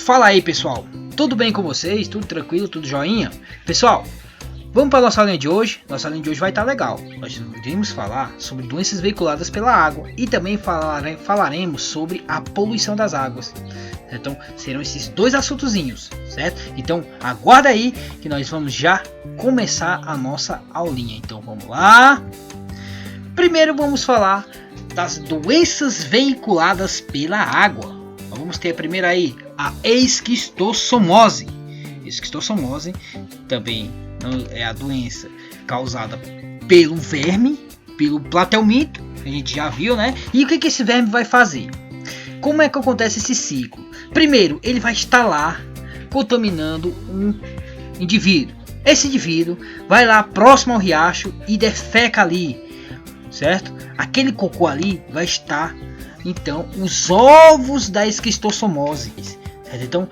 Fala aí, pessoal, tudo bem com vocês? Tudo tranquilo? Tudo joinha? Pessoal, vamos para a nossa aulinha de hoje. Nossa aulinha de hoje vai estar legal. Nós iremos falar sobre doenças veiculadas pela água e também falaremos sobre a poluição das águas. Então serão esses dois assuntozinhos, certo? Então aguarda aí que nós vamos já começar a nossa aulinha. Então vamos lá. Primeiro vamos falar das doenças veiculadas pela água. Vamos ter primeiro aí a esquistossomose. Esquistossomose também é a doença causada pelo verme, pelo platelminto, a gente já viu, né? E o que esse verme vai fazer? Como é que acontece esse ciclo? Primeiro, ele vai estar lá contaminando um indivíduo. Esse indivíduo vai lá próximo ao riacho e defeca ali, certo? Aquele cocô ali vai estar, então, os ovos da esquistossomose, certo? Então,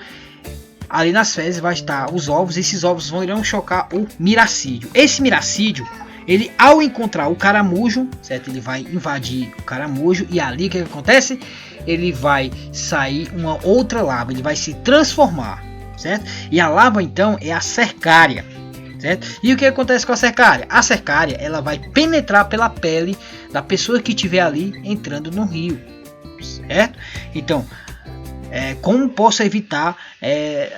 ali nas fezes vai estar os ovos. Esses ovos irão chocar o miracídio. Esse miracídio, ele ao encontrar o caramujo, certo? Ele vai invadir o caramujo e ali o que acontece? Ele vai sair uma outra larva, ele vai se transformar, certo? E a larva então é a cercária, certo? E o que acontece com a cercária? A cercária, ela vai penetrar pela pele da pessoa que estiver ali entrando no rio, certo? Então, como posso evitar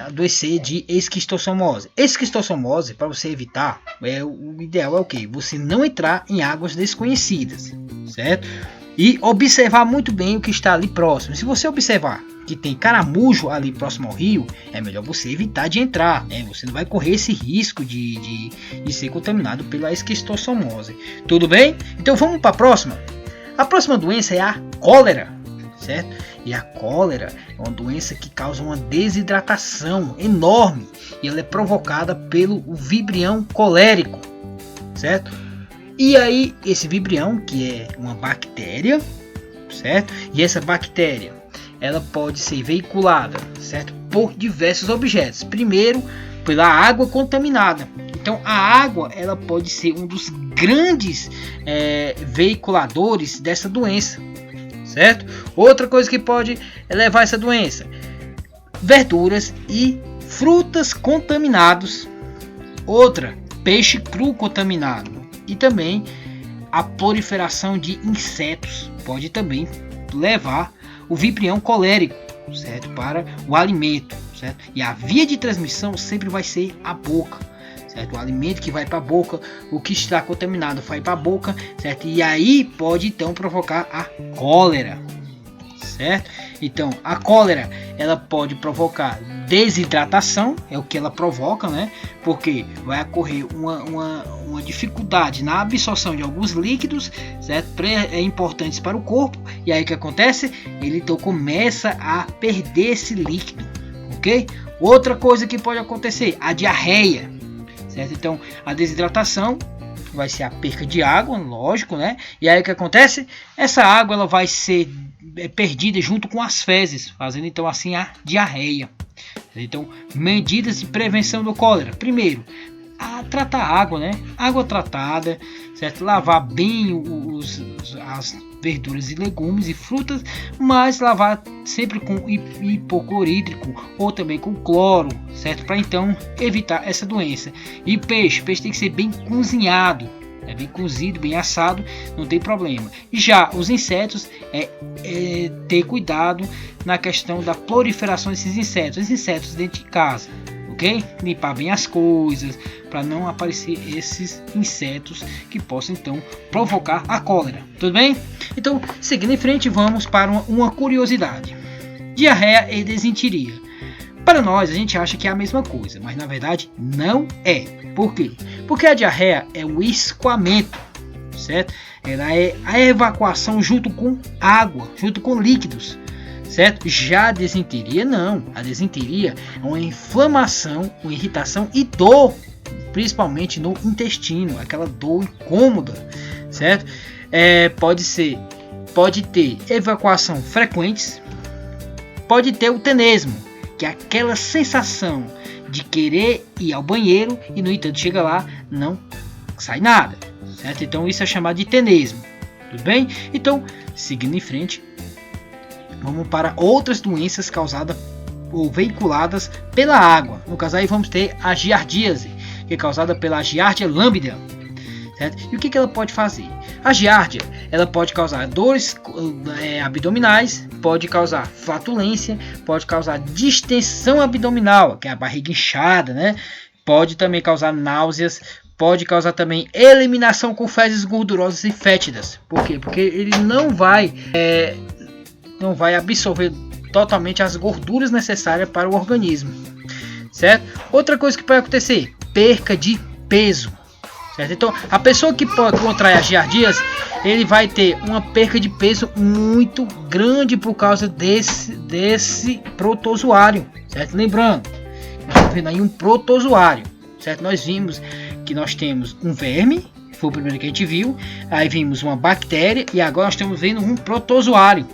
adoecer de esquistossomose? Esquistossomose, para você evitar, o ideal é o quê? Você não entrar em águas desconhecidas, certo? E observar muito bem o que está ali próximo. Se você observar que tem caramujo ali próximo ao rio, é melhor você evitar de entrar, né? Você não vai correr esse risco de ser contaminado pela esquistossomose. Tudo bem? Então vamos para a próxima. A próxima doença é a cólera, certo? E a cólera é uma doença que causa uma desidratação enorme e ela é provocada pelo vibrião colérico, certo? E aí esse vibrião, que é uma bactéria, certo? E essa bactéria, ela pode ser veiculada, certo? Por diversos objetos. Primeiro, pela água contaminada. Então a água, ela pode ser um dos grandes veiculadores dessa doença, certo? Outra coisa que pode levar essa doença: verduras e frutas contaminados. Outra, peixe cru contaminado. E também a proliferação de insetos pode também levar o vibrião colérico, certo? Para o alimento, certo? E a via de transmissão sempre vai ser a boca, certo? O alimento que vai para a boca, o que está contaminado vai para a boca, certo? E aí pode então provocar a cólera, certo? Então a cólera, ela pode provocar desidratação, é o que ela provoca, né? Porque vai ocorrer uma dificuldade na absorção de alguns líquidos, certo? Importantes para o corpo. E aí o que acontece? Ele então começa a perder esse líquido, ok? Outra coisa que pode acontecer, a diarreia, certo? Então a desidratação vai ser a perca de água, lógico, né? E aí o que acontece? Essa água, ela vai ser perdida junto com as fezes, fazendo então assim a diarreia. Então, medidas de prevenção do cólera. Primeiro, tratar a água, né? Água tratada, certo? Lavar bem as verduras e legumes e frutas, mas lavar sempre com hipoclorídrico ou também com cloro, certo? Para então evitar essa doença. E peixe tem que ser bem cozinhado, bem cozido, bem assado, não tem problema. Já os insetos, ter cuidado na questão da proliferação desses insetos, os insetos dentro de casa, ok? Limpar bem as coisas para não aparecer esses insetos que possam então provocar a cólera, tudo bem? Então, seguindo em frente, vamos para uma curiosidade: diarreia e desinteria. Para nós, a gente acha que é a mesma coisa, mas na verdade não é. Por quê? Porque a diarreia é o escoamento, certo? Ela é a evacuação junto com água, junto com líquidos, certo? Já a desinteria não. A desinteria é uma inflamação, uma irritação e dor, principalmente no intestino, aquela dor incômoda, certo? Pode ter evacuação frequentes, pode ter o tenesmo, que é aquela sensação de querer ir ao banheiro e no entanto chega lá, não sai nada, certo? Então isso é chamado de tenesmo, tudo bem? Então, seguindo em frente, vamos para outras doenças causadas ou veiculadas pela água. No caso aí vamos ter a giardíase, que é causada pela Giardia lambda. Certo? E o que ela pode fazer? A giardia, ela pode causar dores abdominais, pode causar flatulência, pode causar distensão abdominal, que é a barriga inchada, né? Pode também causar náuseas, pode causar também eliminação com fezes gordurosas e fétidas. Por quê? Porque ele não vai absorver totalmente as gorduras necessárias para o organismo, certo? Outra coisa que pode acontecer, perca de peso. Certo? Então, a pessoa que pode contrair a giardíase, ele vai ter uma perca de peso muito grande por causa desse protozoário, certo? Lembrando, nós estamos vendo aí um protozoário, certo? Nós vimos que nós temos um verme, foi o primeiro que a gente viu, aí vimos uma bactéria e agora nós estamos vendo um protozoário,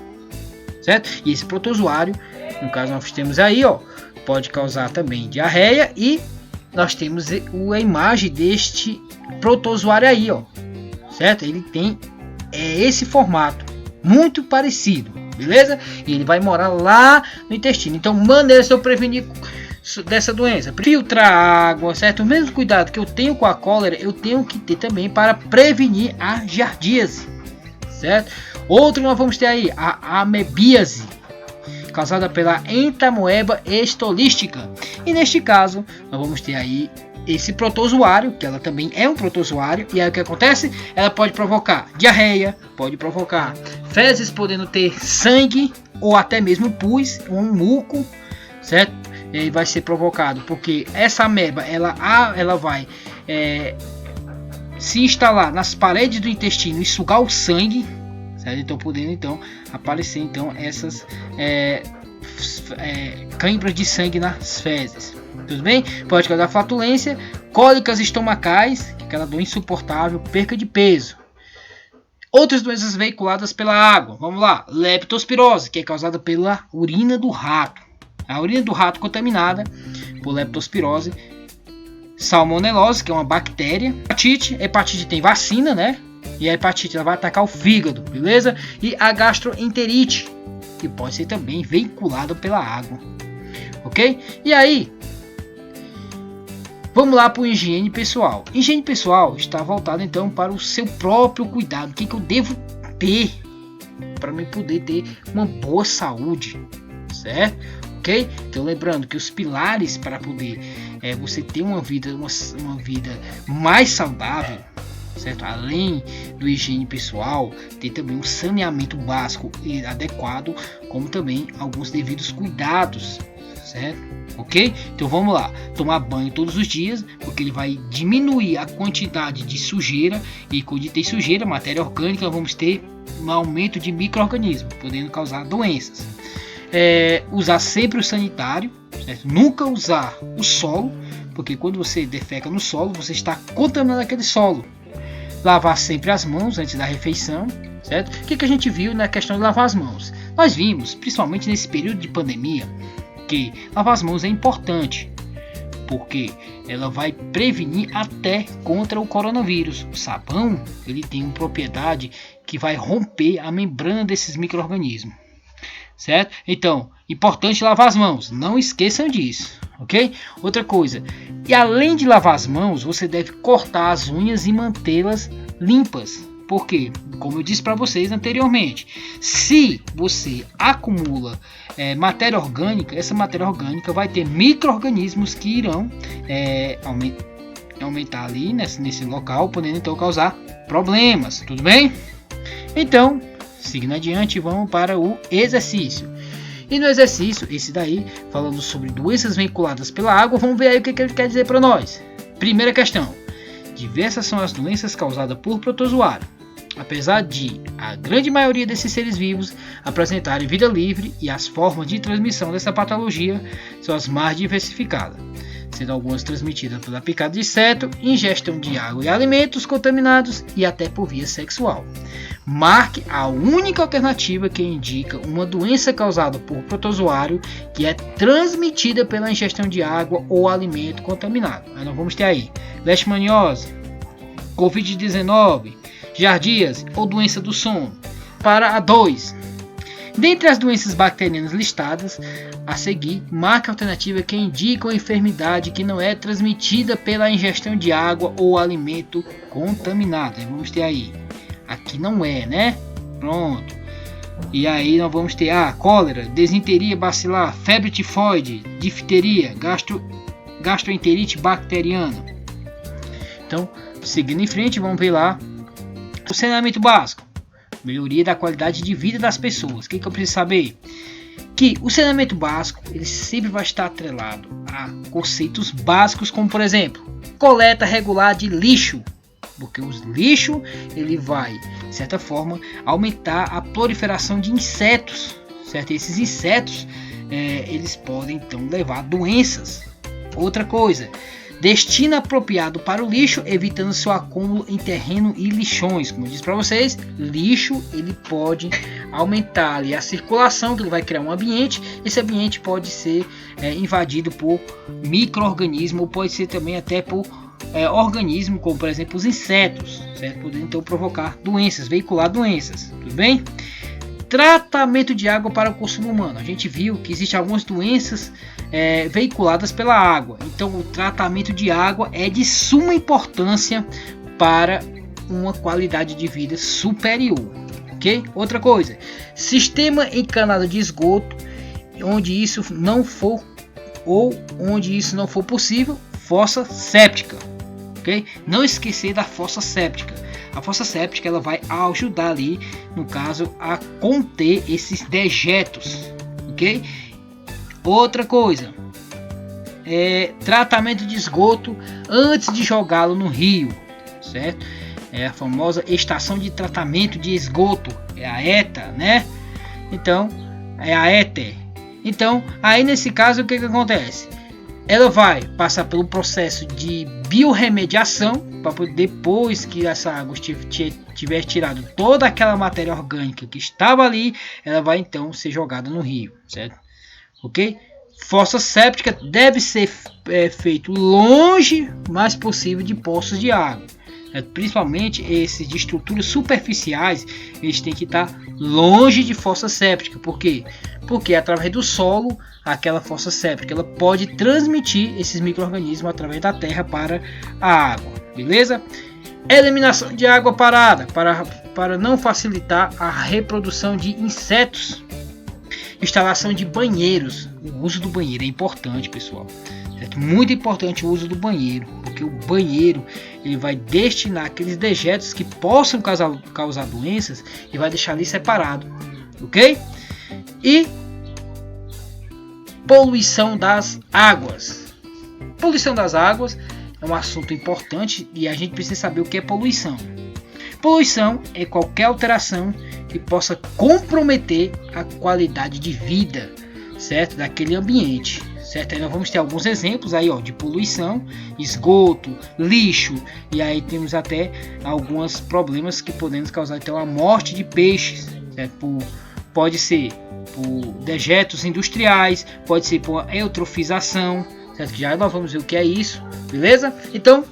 certo? E esse protozoário, no caso nós temos aí, ó, pode causar também diarreia e nós temos a imagem deste protozoário aí, ó, certo? Ele tem esse formato muito parecido, beleza? E ele vai morar lá no intestino. Então, maneiras de eu prevenir dessa doença: filtrar água, certo? O mesmo cuidado que eu tenho com a cólera, eu tenho que ter também para prevenir a giardíase, certo? Outro nós vamos ter aí a amebíase, causada pela entamoeba estolística. E neste caso, nós vamos ter aí esse protozoário, que ela também é um protozoário, e aí o que acontece? Ela pode provocar diarreia, pode provocar fezes podendo ter sangue, ou até mesmo pus, um muco, certo? E vai ser provocado porque essa ameba, ela vai se instalar nas paredes do intestino e sugar o sangue, certo? Então podendo aparecer essas câimbras de sangue nas fezes. Tudo bem? Pode causar flatulência, cólicas estomacais, que é aquela dor insuportável, perca de peso. Outras doenças veiculadas pela água. Vamos lá. Leptospirose, que é causada pela urina do rato. A urina do rato contaminada por leptospirose. Salmonelose, que é uma bactéria. Hepatite tem vacina, né? E a hepatite ela vai atacar o fígado, beleza? E a gastroenterite, que pode ser também veiculada pela água. Ok? E aí, vamos lá para o higiene pessoal. Higiene pessoal está voltada então para o seu próprio cuidado. O que eu devo ter para me poder ter uma boa saúde, certo? Ok? Então lembrando que os pilares para poder você ter uma vida mais saudável, certo? Além do higiene pessoal, ter também um saneamento básico e adequado, como também alguns devidos cuidados, certo? Ok? Então vamos lá, tomar banho todos os dias, porque ele vai diminuir a quantidade de sujeira, e quando tem sujeira, matéria orgânica, vamos ter um aumento de micro-organismos, podendo causar doenças. Usar sempre o sanitário, certo? Nunca usar o solo, porque quando você defeca no solo, você está contaminando aquele solo. Lavar sempre as mãos antes da refeição, certo? O que a gente viu na questão de lavar as mãos? Nós vimos, principalmente nesse período de pandemia, que lavar as mãos é importante, porque ela vai prevenir até contra o coronavírus. O sabão, ele tem uma propriedade que vai romper a membrana desses micro-organismos, certo? Então, importante lavar as mãos, não esqueçam disso, ok? Outra coisa, e além de lavar as mãos, você deve cortar as unhas e mantê-las limpas. Porque, como eu disse para vocês anteriormente, se você acumula matéria orgânica, essa matéria orgânica vai ter micro-organismos que irão aumentar ali nesse local, podendo então causar problemas, tudo bem? Então, seguindo adiante, vamos para o exercício. E no exercício, esse daí, falando sobre doenças veiculadas pela água, vamos ver aí o que ele quer dizer para nós. Primeira questão. Diversas são as doenças causadas por protozoário. Apesar de a grande maioria desses seres vivos apresentarem vida livre, e as formas de transmissão dessa patologia são as mais diversificadas, sendo algumas transmitidas pela picada de inseto, ingestão de água e alimentos contaminados e até por via sexual. Marque a única alternativa que indica uma doença causada por protozoário que é transmitida pela ingestão de água ou alimento contaminado. Aí nós vamos ter aí leishmaniose, Covid-19, giardíase ou doença do sono. Para a 2. Dentre as doenças bacterianas listadas a seguir, marque a alternativa que indica uma enfermidade que não é transmitida pela ingestão de água ou alimento contaminado. Vamos ter aí, aqui não é, né? Pronto. E aí nós vamos ter cólera, desinteria bacilar, febre tifoide, difteria, gastroenterite bacteriana. Então, seguindo em frente, vamos ver lá o saneamento básico. Melhoria da qualidade de vida das pessoas. O que eu preciso saber? Que o saneamento básico ele sempre vai estar atrelado a conceitos básicos, como por exemplo, coleta regular de lixo, porque o lixo ele vai, de certa forma, aumentar a proliferação de insetos, certo? E esses insetos eles podem então levar a doenças. Outra coisa, destino apropriado para o lixo, evitando seu acúmulo em terreno e lixões. Como eu disse para vocês, lixo ele pode aumentar ali a circulação, que ele vai criar um ambiente. Esse ambiente pode ser invadido por micro-organismos, ou pode ser também até por organismos, como por exemplo os insetos, certo? Podendo então provocar doenças, veicular doenças, tudo bem? Tratamento de água para o consumo humano. A gente viu que existem algumas doenças veiculadas pela água. Então o tratamento de água é de suma importância para uma qualidade de vida superior. Ok? Outra coisa, sistema encanado de esgoto, onde isso não for possível, fossa séptica. Ok? Não esquecer da fossa séptica. A fossa séptica ela vai ajudar ali, no caso, a conter esses dejetos, ok? Outra coisa, tratamento de esgoto antes de jogá-lo no rio, certo? É a famosa estação de tratamento de esgoto, é a ETA, né? Então, é a ETA. Então, aí nesse caso, o que acontece? Ela vai passar pelo processo de biorremediação, para depois que essa água tiver tirado toda aquela matéria orgânica que estava ali, ela vai então ser jogada no rio, certo? Ok? Fossa séptica deve ser feito longe mais possível de poços de água. Principalmente esses de estruturas superficiais, eles têm que estar longe de fossa séptica. Por quê? Porque através do solo, aquela fossa séptica ela pode transmitir esses micro-organismos através da terra para a água. Beleza? Eliminação de água parada para não facilitar a reprodução de insetos. Instalação de banheiros. O uso do banheiro é importante, pessoal. É muito importante o uso do banheiro, porque o banheiro ele vai destinar aqueles dejetos que possam causar doenças e vai deixar ali separado, ok? E poluição das águas. Poluição das águas é um assunto importante e a gente precisa saber o que é poluição. Poluição é qualquer alteração que possa comprometer a qualidade de vida, certo? Daquele ambiente. Certo? Aí nós vamos ter alguns exemplos aí, de poluição, esgoto, lixo, e aí temos até alguns problemas que podemos causar então a morte de peixes, certo? Pode ser por dejetos industriais, pode ser por eutrofização, certo? Já nós vamos ver o que é isso, beleza? Então,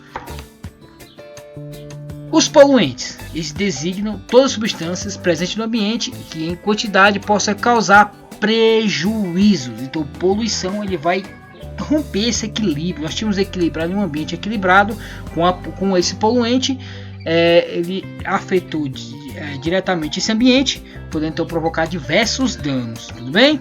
os poluentes, eles designam todas as substâncias presentes no ambiente que em quantidade possa causar prejuízos. Então poluição ele vai romper esse equilíbrio. Nós tínhamos equilibrado um ambiente equilibrado com esse poluente, ele afetou diretamente esse ambiente, podendo então provocar diversos danos, tudo bem?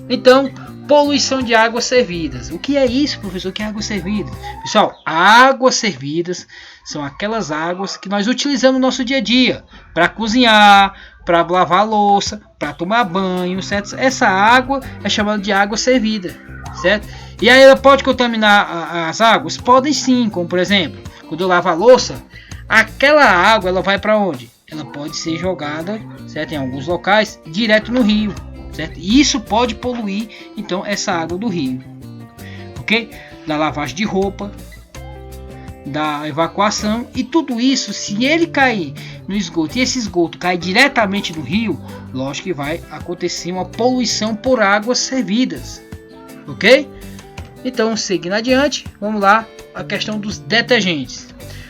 Então, poluição de águas servidas. O que é isso, professor? O que é águas servidas? Pessoal, águas servidas são aquelas águas que nós utilizamos no nosso dia a dia para cozinhar, para lavar a louça, para tomar banho, certo? Essa água é chamada de água servida, certo? E aí ela pode contaminar as águas? Podem sim, como por exemplo, quando eu lavo a louça, aquela água ela vai para onde? Ela pode ser jogada, certo? Em alguns locais, direto no rio, certo? E isso pode poluir então essa água do rio, ok? Da lavagem de roupa, da evacuação, e tudo isso, se ele cair no esgoto e esse esgoto cair diretamente no rio, lógico que vai acontecer uma poluição por águas servidas, ok? Então, seguindo adiante, vamos lá, a questão dos detergentes.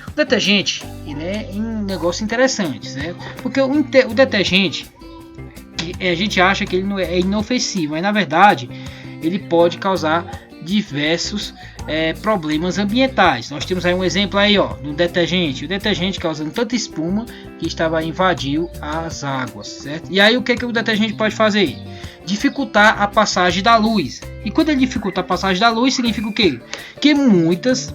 O detergente ele é um negócio interessante, certo? Porque o detergente a gente acha que ele não é inofensivo, mas na verdade ele pode causar diversos problemas ambientais. Nós temos aí um exemplo aí, ó, do detergente. O detergente causando tanta espuma que estava invadindo as águas, certo? E aí o que o detergente pode fazer? Dificultar a passagem da luz. E quando ele dificulta a passagem da luz, significa o quê? Que muitas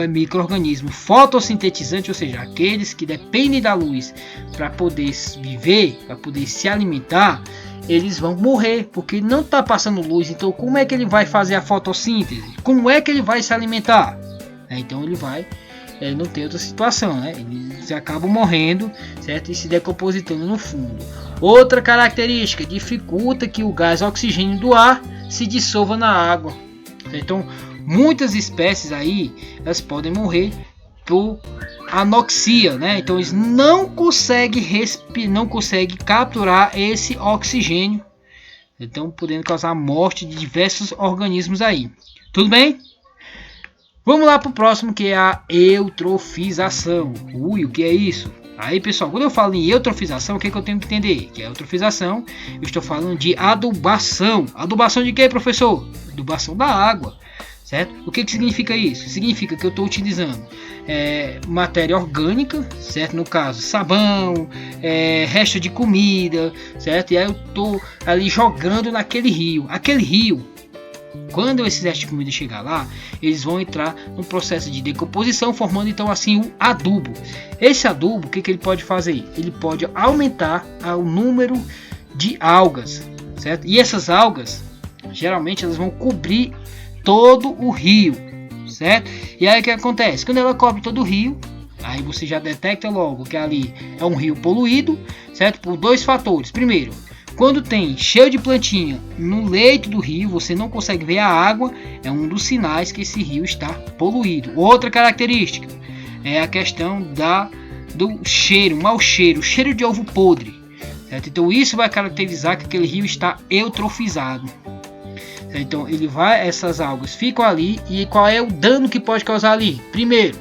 micro-organismos fotossintetizantes, ou seja, aqueles que dependem da luz para poder viver, para poder se alimentar, eles vão morrer, porque não está passando luz. Então como é que ele vai fazer a fotossíntese? Como é que ele vai se alimentar? Então ele não tem outra situação, né? Eles acabam morrendo, certo? E se decompositando no fundo. Outra característica, dificulta que o gás oxigênio do ar se dissolva na água. Então muitas espécies aí, elas podem morrer por anoxia, né? Então eles não conseguem capturar esse oxigênio, então podendo causar a morte de diversos organismos aí. Tudo bem? Vamos lá para o próximo, que é a eutrofização. O que é isso? Aí pessoal, quando eu falo em eutrofização, o que eu tenho que entender? Que é eutrofização, eu estou falando de adubação. Adubação de quê, professor? Adubação da água. Certo? O que significa isso? Significa que eu estou utilizando matéria orgânica, certo? No caso, sabão, resto de comida, certo? E aí eu estou ali jogando naquele rio. Aquele rio, quando esses restos de comida chegar lá, eles vão entrar no processo de decomposição, formando então assim um adubo. Esse adubo, o que ele pode fazer? Ele pode aumentar o número de algas, certo? E essas algas, geralmente, elas vão cobrir todo o rio, certo? E aí o que acontece? Quando ela cobre todo o rio, aí você já detecta logo que ali é um rio poluído, certo? Por dois fatores. Primeiro, quando tem cheio de plantinha no leito do rio, você não consegue ver a água, é um dos sinais que esse rio está poluído. Outra característica é a questão do cheiro, mau cheiro, cheiro de ovo podre, certo? Então isso vai caracterizar que aquele rio está eutrofizado. Então essas algas ficam ali, e qual é o dano que pode causar ali? Primeiro,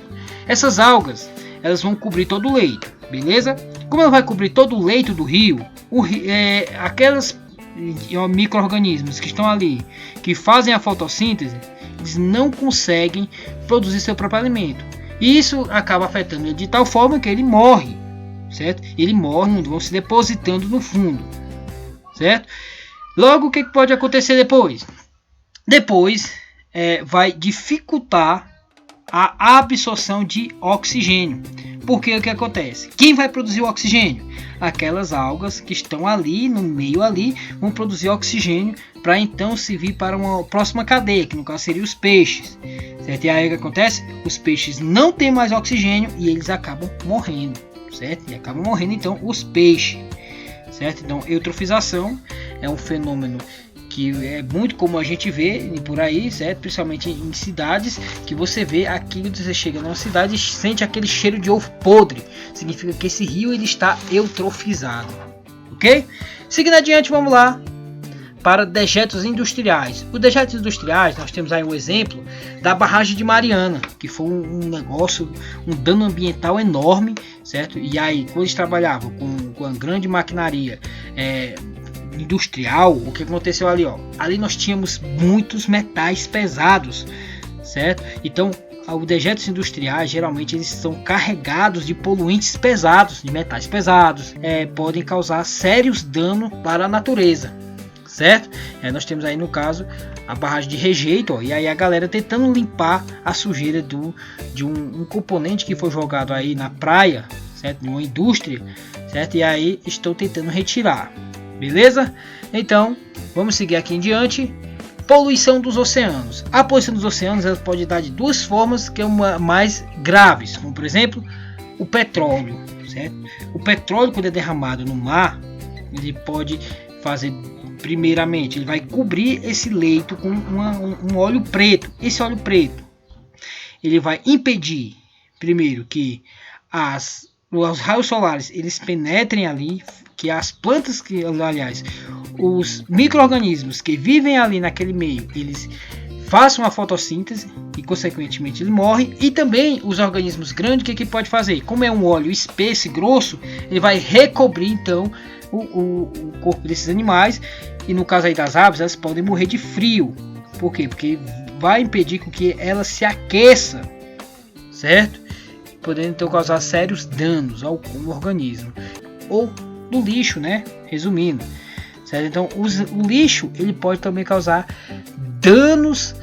essas algas, elas vão cobrir todo o leito, beleza? Como ela vai cobrir todo o leito do rio, aquelas micro-organismos que estão ali, que fazem a fotossíntese, eles não conseguem produzir seu próprio alimento. E isso acaba afetando ele de tal forma que ele morre, certo? Ele morre, vão se depositando no fundo, certo? Logo, o que pode acontecer depois? Depois vai dificultar a absorção de oxigênio. Porque o que acontece? Quem vai produzir o oxigênio? Aquelas algas que estão ali, no meio ali, vão produzir oxigênio para então servir para uma próxima cadeia, que no caso seria os peixes. Certo? E aí o que acontece? Os peixes não têm mais oxigênio e eles acabam morrendo. Certo? E acabam morrendo então os peixes. Certo? Então, eutrofização é um fenômeno que é muito comum a gente ver por aí, certo? Principalmente em cidades, que você vê aqui, você chega numa cidade e sente aquele cheiro de ovo podre. Significa que esse rio ele está eutrofizado, ok? Seguindo adiante, vamos lá para dejetos industriais. Os dejetos industriais, nós temos aí um exemplo da barragem de Mariana, que foi um negócio, um dano ambiental enorme, certo? E aí, quando eles trabalhavam com a grande maquinaria industrial, o que aconteceu ali, ó? Ali nós tínhamos muitos metais pesados, certo? Então, os dejetos industriais, geralmente, eles são carregados de poluentes pesados, de metais pesados, podem causar sérios danos para a natureza. Certo? Nós temos aí no caso a barragem de rejeito, ó, e aí a galera tentando limpar a sujeira de um componente que foi jogado aí na praia, certo? Numa indústria, certo? E aí estão tentando retirar, beleza? Então vamos seguir aqui em diante. Poluição dos oceanos. A poluição dos oceanos ela pode dar de duas formas que é uma mais graves, como por exemplo o petróleo, certo? O petróleo, quando é derramado no mar, ele pode fazer, primeiramente, ele vai cobrir esse leito com um óleo preto. Esse óleo preto ele vai impedir, primeiro, que os raios solares eles penetrem ali, que as plantas, aliás, os micro-organismos que vivem ali naquele meio, eles façam a fotossíntese e consequentemente ele morre. E também os organismos grandes, o que pode fazer? Como é um óleo espesso e grosso, ele vai recobrir então o corpo desses animais, e no caso aí das aves, elas podem morrer de frio. Por quê? Porque vai impedir com que ela se aqueça, certo? Podendo então causar sérios danos ao organismo. Ou do lixo, né? Resumindo, certo? Então o lixo ele pode também causar danos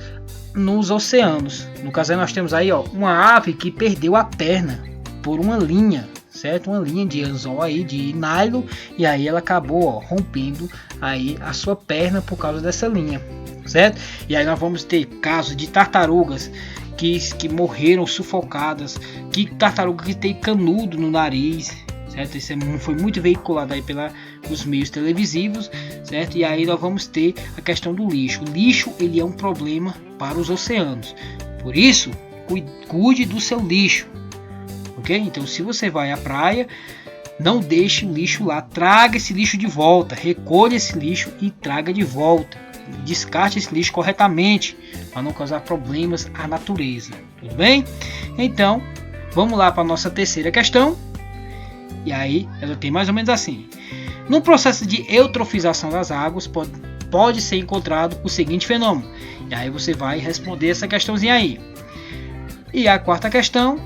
nos oceanos. No caso aí nós temos aí, ó, uma ave que perdeu a perna por uma linha, certo? Uma linha de anzol aí, de nylon, e aí ela acabou, ó, rompendo aí a sua perna por causa dessa linha, certo? E aí nós vamos ter casos de tartarugas que morreram sufocadas, que tartaruga que tem canudo no nariz, certo? Isso foi muito veiculado aí pelos meios televisivos, certo? E aí nós vamos ter a questão do lixo. O lixo ele é um problema para os oceanos, por isso cuide do seu lixo, ok? Então se você vai à praia, não deixe o lixo lá, traga esse lixo de volta, recolha esse lixo e traga de volta, descarte esse lixo corretamente para não causar problemas à natureza, tudo bem? Então vamos lá para a nossa terceira questão. E aí ela tem mais ou menos assim: no processo de eutrofização das águas pode ser encontrado o seguinte fenômeno. E aí você vai responder essa questãozinha aí. E a quarta questão: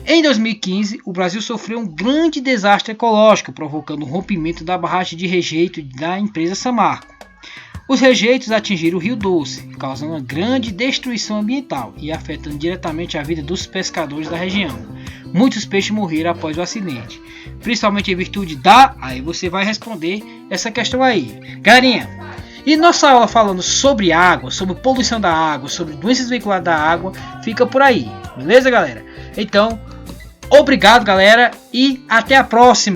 em 2015 o Brasil sofreu um grande desastre ecológico, provocando o rompimento da barragem de rejeito da empresa Samarco. Os rejeitos atingiram o Rio Doce, causando uma grande destruição ambiental e afetando diretamente a vida dos pescadores da região. Muitos peixes morreram após o acidente, principalmente em virtude da... Aí você vai responder essa questão aí, galerinha. E nossa aula falando sobre água, sobre poluição da água, sobre doenças veiculadas da água, fica por aí, beleza, galera? Então, obrigado, galera, e até a próxima!